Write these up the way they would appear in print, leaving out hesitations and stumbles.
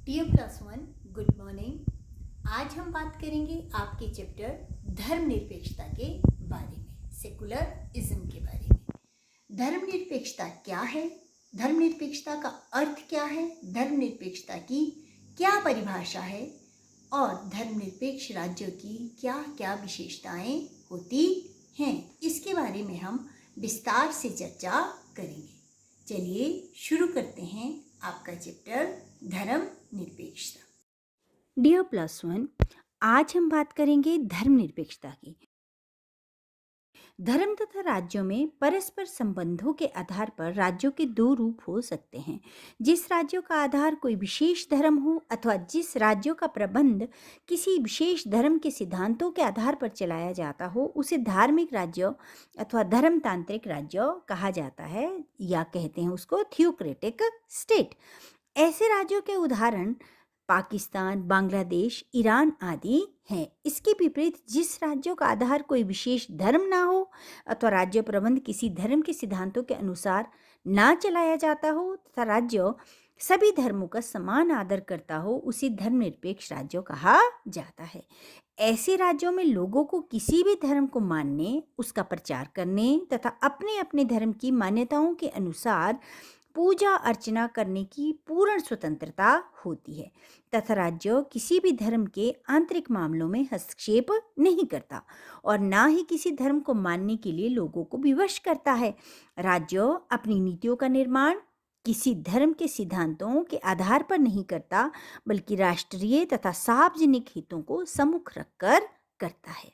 Dear plus one, good morning. आज हम बात करेंगे आपके चैप्टर धर्मनिरपेक्षता के बारे में, सेकुलरिज्म के बारे में। धर्मनिरपेक्षता क्या है, धर्मनिरपेक्षता का अर्थ क्या है, धर्मनिरपेक्षता की क्या परिभाषा है और धर्मनिरपेक्ष राज्यों की क्या क्या विशेषताएं होती हैं, इसके बारे में हम विस्तार से चर्चा करेंगे। चलिए शुरू करते हैं आपका चैप्टर धर्मनिरपेक्षता। डियर प्लस वन, आज हम बात करेंगे धर्मनिरपेक्षता की। धर्म तथा राज्यों में परस्पर संबंधों के आधार पर राज्यों के दो रूप हो सकते हैं। जिस राज्यों का आधार कोई विशेष धर्म हो अथवा जिस राज्यों का प्रबंध किसी विशेष धर्म के सिद्धांतों के आधार पर चलाया जाता हो, उसे धार्मिक राज्य अथवा धर्मतांत्रिक राज्य कहा जाता है, या कहते हैं उसको थियोक्रेटिक स्टेट। ऐसे राज्यों के उदाहरण पाकिस्तान, बांग्लादेश, ईरान आदि हैं। इसके विपरीत जिस राज्यों का आधार कोई विशेष धर्म ना हो अथवा राज्य प्रबंध किसी धर्म के सिद्धांतों के अनुसार ना चलाया जाता हो तथा राज्य सभी धर्मों का समान आदर करता हो, उसे धर्मनिरपेक्ष राज्य कहा जाता है। ऐसे राज्यों में लोगों को किसी भी धर्म को मानने, उसका प्रचार करने तथा अपने अपने धर्म की मान्यताओं के अनुसार पूजा अर्चना करने की पूर्ण स्वतंत्रता होती है तथा राज्य किसी भी धर्म के आंतरिक मामलों में हस्तक्षेप नहीं करता और ना ही किसी धर्म को मानने के लिए लोगों को विवश करता है। राज्य अपनी नीतियों का निर्माण किसी धर्म के सिद्धांतों के आधार पर नहीं करता, बल्कि राष्ट्रीय तथा सार्वजनिक हितों को सम्मुख रखकर करता है।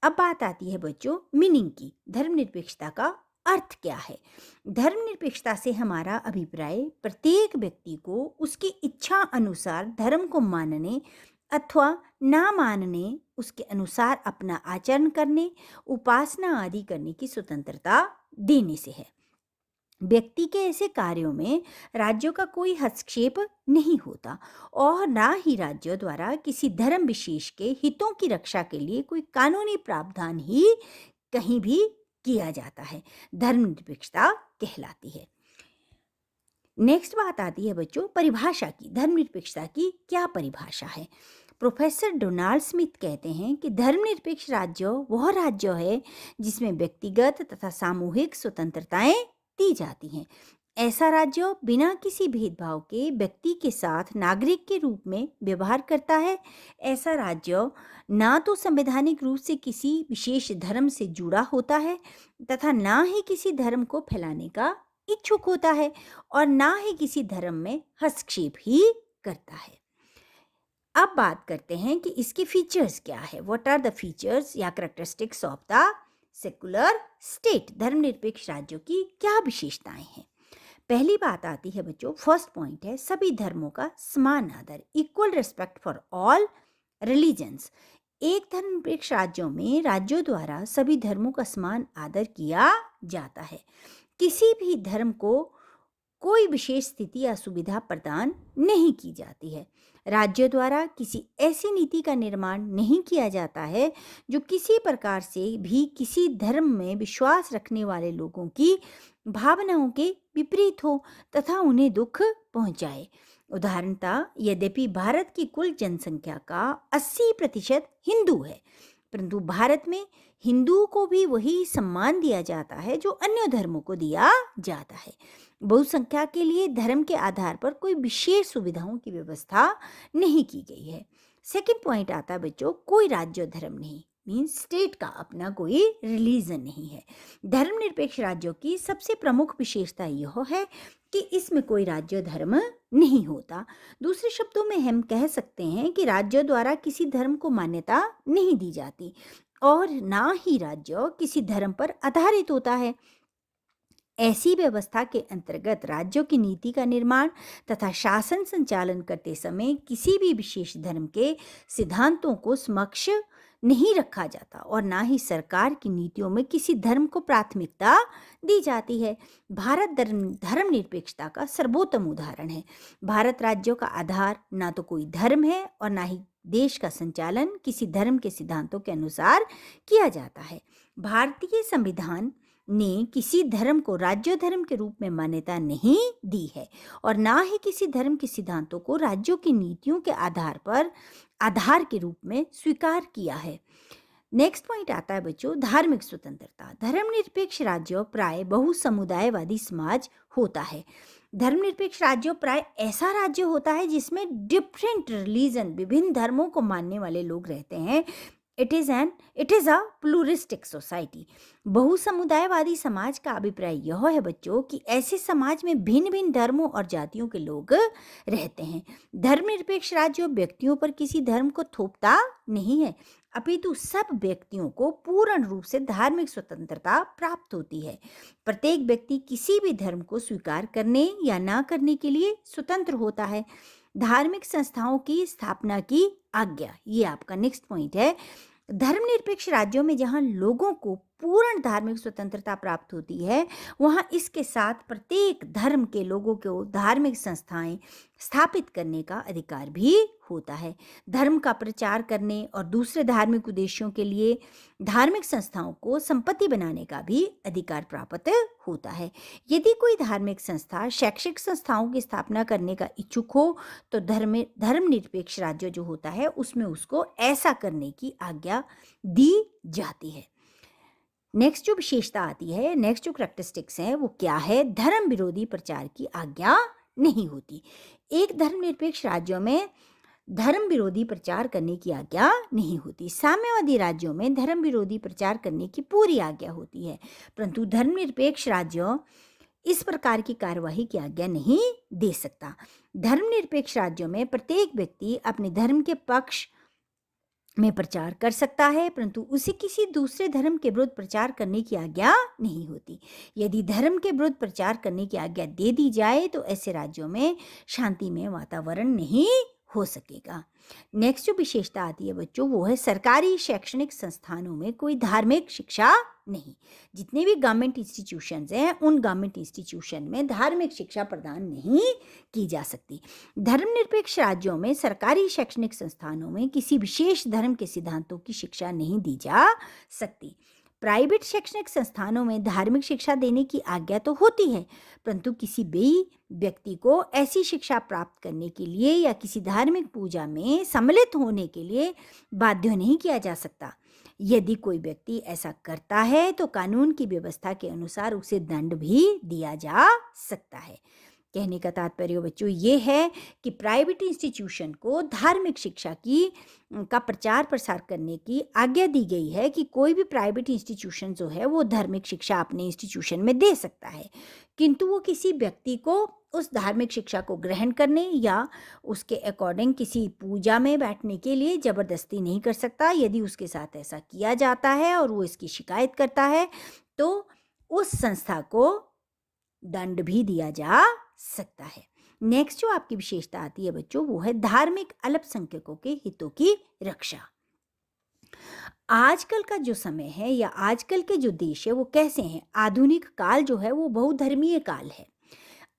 अब बात आती है बच्चों मीनिंग की। धर्मनिरपेक्षता का अर्थ क्या है? धर्मनिरपेक्षता से हमारा अभिप्राय प्रत्येक व्यक्ति को उसकी इच्छा अनुसार धर्म को मानने अथवा ना मानने, उसके अनुसार अपना आचरण करने, उपासना आदि करने की स्वतंत्रता देने से है। व्यक्ति के ऐसे कार्यों में राज्यों का कोई हस्तक्षेप नहीं होता और ना ही राज्यों द्वारा किसी धर्म विशेष के हितों की रक्षा के लिए कोई कानूनी प्रावधान ही कहीं भी किया जाता है। धर्मनिरपेक्षता कहलाती है। नेक्स्ट बात आती है बच्चों परिभाषा की। धर्मनिरपेक्षता की क्या परिभाषा है? प्रोफेसर डोनाल्ड स्मिथ कहते हैं कि धर्मनिरपेक्ष राज्य वह राज्य है जिसमें व्यक्तिगत तथा सामूहिक स्वतंत्रताएं दी जाती हैं। ऐसा राज्य बिना किसी भेदभाव के व्यक्ति के साथ नागरिक के रूप में व्यवहार करता है। ऐसा राज्य ना तो संवैधानिक रूप से किसी विशेष धर्म से जुड़ा होता है तथा ना ही किसी धर्म को फैलाने का इच्छुक होता है और ना ही किसी धर्म में हस्तक्षेप ही करता है। अब बात करते हैं कि इसके फीचर्स क्या है। व्हाट आर द फीचर्स या characteristics of the secular state? धर्मनिरपेक्ष राज्यों की क्या विशेषताएं हैं? पहली बात आती है बच्चों, फर्स्ट पॉइंट है सभी धर्मों का समान आदर, equal respect for all religions. एक धर्मनिरपेक्ष राज्यों में राज्यों द्वारा सभी धर्मों का समान आदर किया जाता है। किसी भी धर्म को कोई विशेष स्थिति या सुविधा प्रदान नहीं की जाती है। राज्यों द्वारा किसी ऐसी नीति का निर्माण नहीं किया जाता है जो किसी प्रकार से भी किसी धर्म में विश्वास रखने वाले लोगों की भावनाओं के विपरीत हो तथा उन्हें दुख पहुंचाए। उदाहरणतः यद्यपि भारत की कुल जनसंख्या का 80% हिंदू है, परंतु भारत में हिंदुओं को भी वही सम्मान दिया जाता है जो अन्य धर्मों को दिया जाता है। बहुसंख्या के लिए धर्म के आधार पर कोई विशेष सुविधाओं की व्यवस्था नहीं की गई है। सेकंड पॉइंट आता है बच्चों कोई राज्य धर्म नहीं, मीन्स स्टेट का अपना कोई रिलीजन नहीं है। धर्मनिरपेक्ष राज्यों की सबसे प्रमुख विशेषता यह है कि इसमें कोई राज्य धर्म नहीं होता। दूसरे शब्दों में हम कह सकते हैं कि राज्यों द्वारा किसी धर्म को मान्यता नहीं दी जाती और ना ही राज्य किसी धर्म पर आधारित होता है। ऐसी व्यवस्था के अंतर्गत राज्यों की नीति का निर्माण तथा शासन संचालन करते समय किसी भी विशेष धर्म के सिद्धांतों को समक्ष नहीं रखा जाता और ना ही सरकार की नीतियों में किसी धर्म को प्राथमिकता दी जाती है। भारत धर्मनिरपेक्षता का सर्वोत्तम उदाहरण है। भारत राज्यों का आधार ना तो कोई धर्म है और ना ही देश का संचालन किसी धर्म के सिद्धांतों के अनुसार किया जाता है। भारतीय संविधान ने किसी धर्म को राज्य धर्म के रूप में मान्यता नहीं दी है और ना ही किसी धर्म के सिद्धांतों को राज्यों की नीतियों के आधार के रूप में स्वीकार किया है। नेक्स्ट पॉइंट आता है बच्चों, धार्मिक स्वतंत्रता। धर्मनिरपेक्ष राज्य प्राय बहुसमुदायवादी समाज होता है। धर्मनिरपेक्ष राज्य प्राय ऐसा राज्य होता है जिसमें डिफरेंट रिलीजन, विभिन्न धर्मों को मानने वाले लोग रहते हैं। It is a pluralistic society. बहुसमुदायवादी समाज का अभिप्राय यह है बच्चों कि ऐसे समाज में भिन्न भिन्न धर्मों और जातियों के लोग रहते हैं। धर्मनिरपेक्ष राज्य व्यक्तियों पर किसी धर्म को थोपता नहीं है, अपितु सब व्यक्तियों को पूर्ण रूप से धार्मिक स्वतंत्रता प्राप्त होती है। प्रत्येक व्यक्ति किसी भी धर्म को स्वीकार करने या ना करने के लिए स्वतंत्र होता है। धार्मिक संस्थाओं की स्थापना की आज्ञा, ये आपका नेक्स्ट पॉइंट है। धर्मनिरपेक्ष राज्यों में जहां लोगों को पूर्ण धार्मिक स्वतंत्रता प्राप्त होती है, वहां इसके साथ प्रत्येक धर्म के लोगों को धार्मिक संस्थाएं स्थापित करने का अधिकार भी होता है। धर्म का प्रचार करने और दूसरे धार्मिक उद्देश्यों के लिए धार्मिक संस्थाओं को संपत्ति बनाने का भी अधिकार प्राप्त होता है। यदि कोई धार्मिक संस्था शैक्षिक संस्थाओं की स्थापना करने का इच्छुक हो तो धर्मनिरपेक्ष राज्य जो होता है उसमें उसको ऐसा करने की आज्ञा दी जाती है। नेक्स्ट जो विशेषता आती है, नेक्स्ट जो करैक्टरिस्टिक्स है वो क्या है? धर्म विरोधी प्रचार की आज्ञा नहीं होती। एक धर्मनिरपेक्ष राज्यों में धर्म विरोधी प्रचार करने की आज्ञा नहीं होती। साम्यवादी राज्यों में धर्म विरोधी प्रचार करने की पूरी आज्ञा होती है, परंतु धर्मनिरपेक्ष राज्य इस प्रकार की कार्यवाही की आज्ञा नहीं दे सकता। धर्मनिरपेक्ष राज्यों में प्रत्येक व्यक्ति अपने धर्म के पक्ष में प्रचार कर सकता है, परंतु उसे किसी दूसरे धर्म के विरुद्ध प्रचार करने की आज्ञा नहीं होती। यदि धर्म के विरुद्ध प्रचार करने की आज्ञा दे दी जाए तो ऐसे राज्यों में शांतिमय वातावरण नहीं हो सकेगा। नेक्स्ट जो विशेषता आती है बच्चों वो है सरकारी शैक्षणिक संस्थानों में कोई धार्मिक शिक्षा नहीं। जितने भी गवर्नमेंट इंस्टीट्यूशंस हैं उन गवर्नमेंट इंस्टीट्यूशन में धार्मिक शिक्षा प्रदान नहीं की जा सकती। धर्मनिरपेक्ष राज्यों में सरकारी शैक्षणिक संस्थानों में किसी विशेष धर्म के सिद्धांतों की शिक्षा नहीं दी जा सकती। प्राइवेट शैक्षणिक संस्थानों में धार्मिक शिक्षा देने की आज्ञा तो होती है, परंतु किसी भी व्यक्ति को ऐसी शिक्षा प्राप्त करने के लिए या किसी धार्मिक पूजा में सम्मिलित होने के लिए बाध्य नहीं किया जा सकता। यदि कोई व्यक्ति ऐसा करता है तो कानून की व्यवस्था के अनुसार उसे दंड भी दिया जा सकता है। कहने का तात्पर्य बच्चों ये है कि प्राइवेट इंस्टीट्यूशन को धार्मिक शिक्षा का प्रचार प्रसार करने की आज्ञा दी गई है कि कोई भी प्राइवेट इंस्टीट्यूशन जो है वो धार्मिक शिक्षा अपने इंस्टीट्यूशन में दे सकता है, किंतु वो किसी व्यक्ति को उस धार्मिक शिक्षा को ग्रहण करने या उसके अकॉर्डिंग किसी पूजा में बैठने के लिए जबरदस्ती नहीं कर सकता। यदि उसके साथ ऐसा किया जाता है और वो इसकी शिकायत करता है तो उस संस्था को दंड भी दिया जा सकता है। नेक्स्ट जो आपकी विशेषता आती है बच्चों वो है धार्मिक अल्पसंख्यकों के हितों की रक्षा। आजकल का जो समय है या आजकल के जो देश है वो कैसे हैं? आधुनिक काल जो है वो बहुधर्मीय काल है।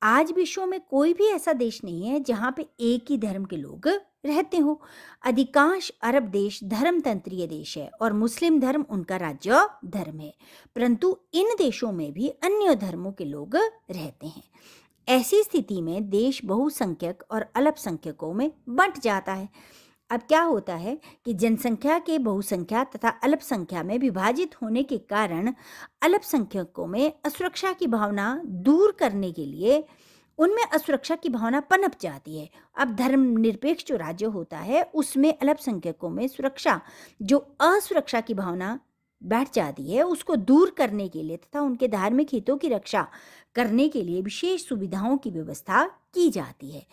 आज विश्व में कोई भी ऐसा देश नहीं है जहाँ पे एक ही धर्म के लोग रहते हो। अधिकांश अरब देश धर्मतंत्रीय देश है और मुस्लिम धर्म उनका राज्य धर्म है, परंतु इन देशों में भी अन्य धर्मों के लोग रहते हैं। ऐसी स्थिति में देश बहुसंख्यक और अल्पसंख्यकों में बंट जाता है। अब क्या होता है कि जनसंख्या के बहुसंख्या तथा अल्पसंख्या में विभाजित होने के कारण अल्पसंख्यकों में असुरक्षा की भावना दूर करने के लिए उनमें असुरक्षा की भावना पनप जाती है। अब धर्मनिरपेक्ष जो राज्य होता है उसमें अल्पसंख्यकों में जो असुरक्षा की भावना बैठ जाती है उसको दूर करने के लिए तथा उनके धार्मिक हितों की रक्षा करने के लिए विशेष सुविधाओं की व्यवस्था की जाती है।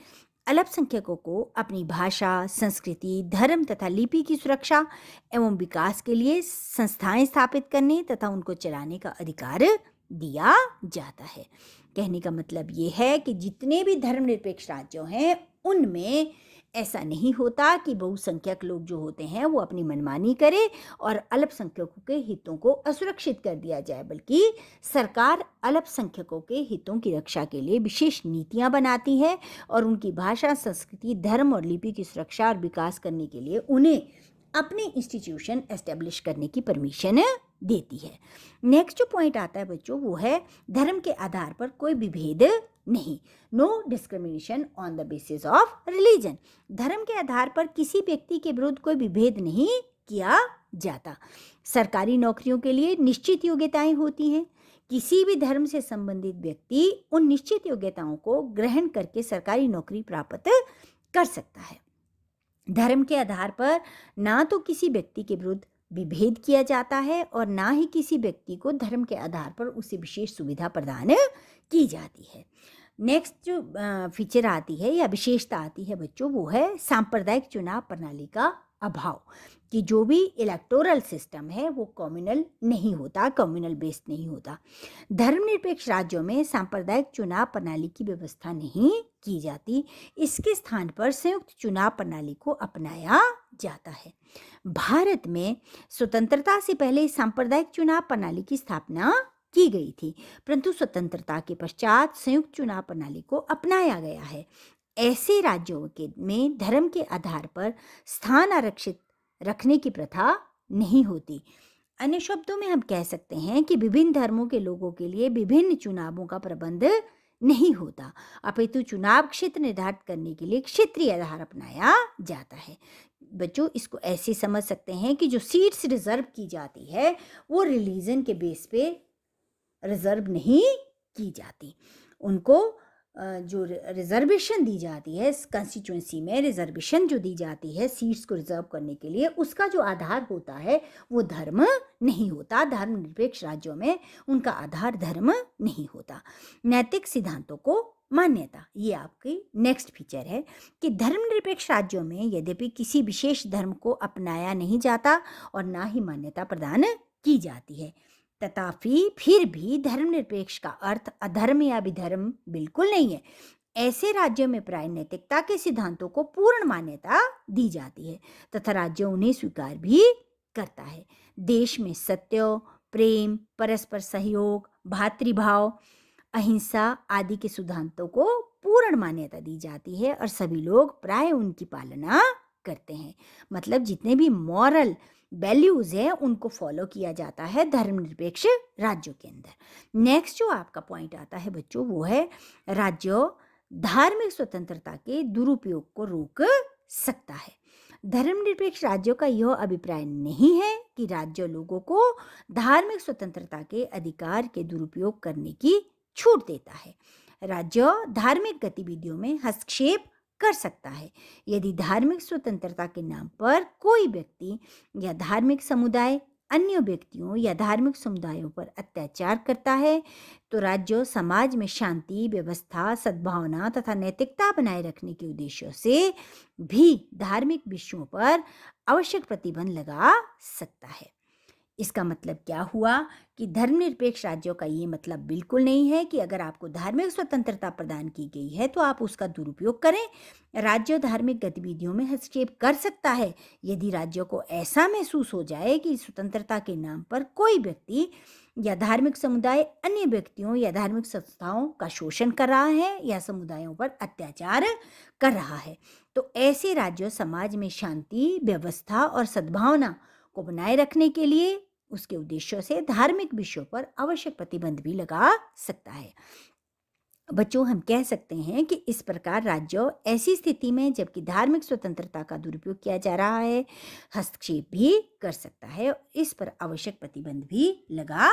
अल्पसंख्यकों को अपनी भाषा, संस्कृति, धर्म तथा लिपि की सुरक्षा एवं विकास के लिए संस्थाएं स्थापित करने तथा उनको चलाने का अधिकार दिया जाता है। कहने का मतलब ये है कि जितने भी धर्मनिरपेक्ष राज्य हैं उनमें ऐसा नहीं होता कि बहुसंख्यक लोग जो होते हैं वो अपनी मनमानी करें और अल्पसंख्यकों के हितों को असुरक्षित कर दिया जाए, बल्कि सरकार अल्पसंख्यकों के हितों की रक्षा के लिए विशेष नीतियां बनाती है और उनकी भाषा, संस्कृति, धर्म और लिपि की सुरक्षा और विकास करने के लिए उन्हें अपने इंस्टीट्यूशन एस्टेब्लिश करने की परमिशन देती है। नेक्स्ट जो पॉइंट आता है बच्चों वो है धर्म के आधार पर कोई विभेद नहीं, no discrimination on the basis of religion. धर्म के आधार पर किसी व्यक्ति के विरुद्ध कोई विभेद नहीं किया जाता। सरकारी नौकरियों के लिए निश्चित योग्यताएं होती हैं। किसी भी धर्म से संबंधित व्यक्ति उन निश्चित योग्यताओं को ग्रहण करके सरकारी नौकरी प्राप्त कर सकता है। धर्म के आधार पर ना तो किसी व्यक्ति के विरुद्ध विभेद किया जाता है और ना ही किसी व्यक्ति को धर्म के आधार पर उसे विशेष सुविधा प्रदान की जाती है। नेक्स्ट जो फीचर आती है या विशेषता आती है बच्चों वो है सांप्रदायिक चुनाव प्रणाली का अभाव, कि जो भी इलेक्टोरल सिस्टम है वो कम्युनल नहीं होता, कम्युनल बेस्ड नहीं होता। धर्मनिरपेक्ष राज्यों में सांप्रदायिक चुनाव प्रणाली की व्यवस्था नहीं की जाती। इसके स्थान पर संयुक्त चुनाव प्रणाली को अपनाया जाता है। भारत में स्वतंत्रता से पहले सांप्रदायिक चुनाव प्रणाली की स्थापना की गई थी, परंतु स्वतंत्रता के पश्चात संयुक्त चुनाव प्रणाली को अपनाया गया है। ऐसे राज्यों के में धर्म के आधार पर स्थान आरक्षित रखने की प्रथा नहीं होती। अन्य शब्दों में हम कह सकते हैं कि विभिन्न धर्मों के लोगों के लिए विभिन्न चुनावों का प्रबंध नहीं होता, अपितु चुनाव क्षेत्र निर्धारित करने के लिए क्षेत्रीय आधार अपनाया जाता है। बच्चों इसको ऐसे समझ सकते हैं कि जो सीट्स रिजर्व की जाती है वो रिलीजन के बेस पे रिजर्व नहीं की जाती। उनको जो रिजर्वेशन दी जाती है कंस्टिट्यूएंसी में, रिजर्वेशन जो दी जाती है सीट्स को रिजर्व करने के लिए, उसका जो आधार होता है वो धर्म नहीं होता। धर्मनिरपेक्ष राज्यों में उनका आधार धर्म नहीं होता। नैतिक सिद्धांतों को मान्यता, ये आपकी नेक्स्ट फीचर है कि धर्मनिरपेक्ष राज्यों में यद्यपि किसी विशेष धर्म को अपनाया नहीं जाता और ना ही मान्यता प्रदान की जाती है, तथापि फिर भी धर्मनिरपेक्ष का अर्थ अधर्म या विधर्म बिल्कुल नहीं है। ऐसे राज्यों में प्राय नैतिकता के सिद्धांतों को पूर्ण मान्यता दी जाती है तथा राज्य उन्हें स्वीकार भी करता है। देश में सत्य, प्रेम, परस्पर सहयोग, भातृभाव, अहिंसा आदि के सिद्धांतों को पूर्ण मान्यता दी जाती है और सभी लोग प्राय उनकी पालना करते हैं। मतलब जितने भी मॉरल वैल्यूज है उनको फॉलो किया जाता है धर्मनिरपेक्ष राज्यों के अंदर। नेक्स्ट जो आपका पॉइंट आता है बच्चों वो है राज्य धार्मिक स्वतंत्रता के दुरुपयोग को रोक सकता है। धर्मनिरपेक्ष राज्यों का यह अभिप्राय नहीं है कि राज्य लोगों को धार्मिक स्वतंत्रता के अधिकार के दुरुपयोग करने की छूट देता है। राज्य धार्मिक गतिविधियों में हस्तक्षेप कर सकता है। यदि धार्मिक स्वतंत्रता के नाम पर कोई व्यक्ति या धार्मिक समुदाय अन्य व्यक्तियों या धार्मिक समुदायों पर अत्याचार करता है तो राज्य समाज में शांति, व्यवस्था, सद्भावना तथा नैतिकता बनाए रखने के उद्देश्य से भी धार्मिक विषयों पर आवश्यक प्रतिबंध लगा सकता है। इसका मतलब क्या हुआ कि धर्मनिरपेक्ष राज्यों का ये मतलब बिल्कुल नहीं है कि अगर आपको धार्मिक स्वतंत्रता प्रदान की गई है तो आप उसका दुरुपयोग करें। राज्य धार्मिक गतिविधियों में हस्तक्षेप कर सकता है यदि राज्यों को ऐसा महसूस हो जाए कि स्वतंत्रता के नाम पर कोई व्यक्ति या धार्मिक समुदाय अन्य व्यक्तियों या धार्मिक संस्थाओं का शोषण कर रहा है या समुदायों पर अत्याचार कर रहा है। तो ऐसे राज्य समाज में शांति, व्यवस्था और सद्भावना को बनाए रखने के लिए उसके उद्देश्यों से धार्मिक विषयों पर आवश्यक प्रतिबंध भी लगा सकता है। बच्चों हम कह सकते हैं कि इस प्रकार राज्य ऐसी स्थिति में जबकि धार्मिक स्वतंत्रता का दुरुपयोग किया जा रहा है हस्तक्षेप भी कर सकता है, इस पर आवश्यक प्रतिबंध भी लगा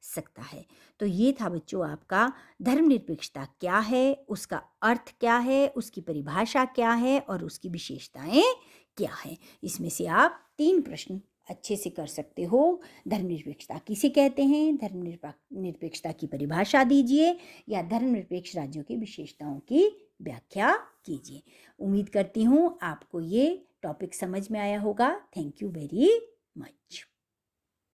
सकता है। तो ये था बच्चों आपका धर्मनिरपेक्षता क्या है, उसका अर्थ क्या है, उसकी परिभाषा क्या है और उसकी विशेषताएं क्या है। इसमें से आप 3 प्रश्न अच्छे से कर सकते हो। धर्मनिरपेक्षता किसे कहते हैं, धर्मनिरपेक्षता की परिभाषा दीजिए या धर्मनिरपेक्ष राज्यों की विशेषताओं की व्याख्या कीजिए। उम्मीद करती हूँ आपको ये टॉपिक समझ में आया होगा। Thank you very much.